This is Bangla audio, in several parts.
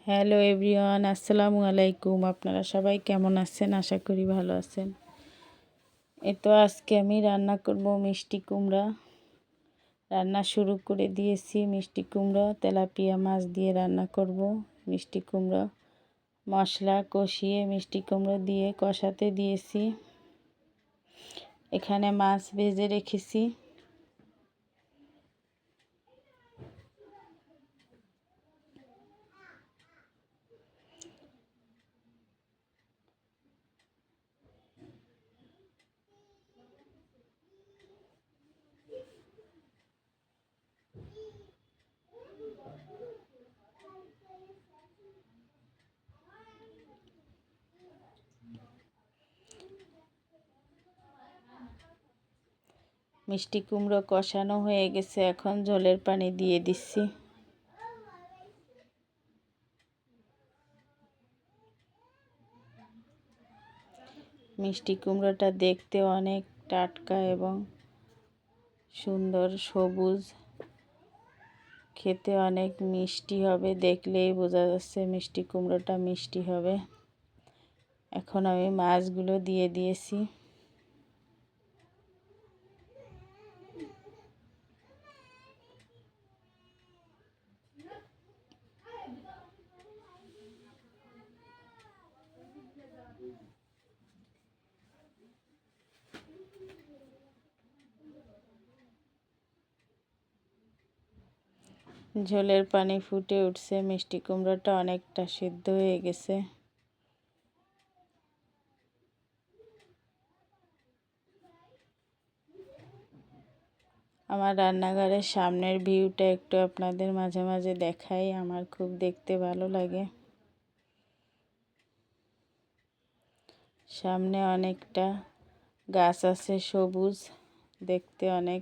হ্যালো এভরিওয়ান, আসসালামু আলাইকুম। আপনারা সবাই কেমন আছেন? আশা করি ভালো আছেন। তো আজকে আমি রান্না করব মিষ্টি কুমড়া। রান্না শুরু করে দিয়েছি। মিষ্টি কুমড়া তেলাপিয়া মাছ দিয়ে রান্না করব। মিষ্টি কুমড়া মশলা কষিয়ে মিষ্টি কুমড়ো দিয়ে কষাতে দিয়েছি। এখানে মাছ ভেজে রেখেছি। মিষ্টি কুমড়ো কষানো হয়ে গেছে, এখন ঝোলের পানি দিয়ে দিচ্ছি। মিষ্টি কুমড়োটা দেখতে অনেক টাটকা এবং সুন্দর, সবুজ, খেতে অনেক মিষ্টি হবে। দেখলেই বোঝা যাচ্ছে মিষ্টি কুমড়োটা মিষ্টি হবে। এখন আমি মাছগুলো দিয়ে দিয়েছি। ঝোলের পানি ফুটে উঠছে, মিষ্টি কুমড়োটা অনেকটা সিদ্ধ হয়ে গেছে। আমার রান্নাঘরের সামনের ভিউটা একটু আপনাদের মাঝে মাঝে দেখাই, আমার খুব দেখতে ভালো লাগে। সামনে অনেকটা গাছ আছে সবুজ, দেখতে অনেক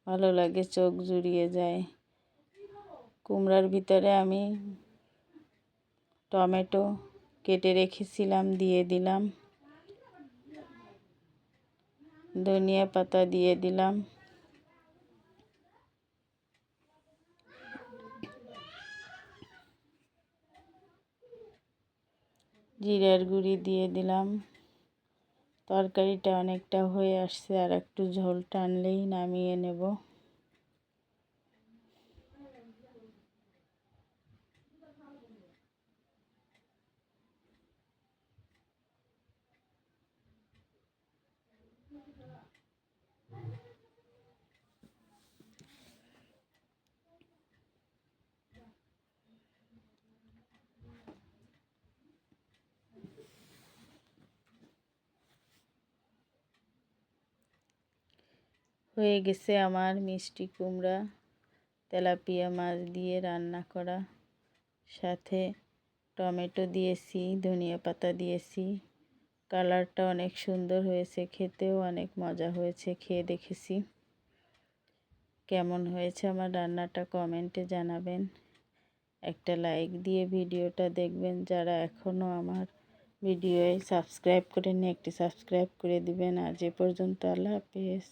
ভালো লাগে, চোখ জুড়িয়ে যায়। কুমড়ার ভিতরে আমি টমেটো কেটে রেখেছিলাম, দিয়ে দিলাম। ধনিয়া পাতা দিয়ে দিলাম। জিরার গুঁড়ি দিয়ে দিলাম। তরকারিটা অনেকটা হয়ে আসছে, আর একটু ঝোল টানলেই নামিয়ে নেব। হয়ে গেছে আমার মিষ্টি কুমড়া তেলাপিয়া মাছ দিয়ে রান্না করা। সাথে টমেটো দিয়েছি, ধনিয়া পাতা দিয়েছি। কালারটা অনেক সুন্দর হয়েছে, খেতেও অনেক মজা হয়েছে। খেয়ে দেখেছি, কেমন হয়েছে আমার রান্নাটা কমেন্টে জানাবেন। একটা লাইক দিয়ে ভিডিওটা দেখবেন। যারা এখনও আমার ভিডিওয় সাবস্ক্রাইব করেননি, একটি সাবস্ক্রাইব করে দিবেন। আজ এ পর্যন্ত, আল্লাহ হাফেজ।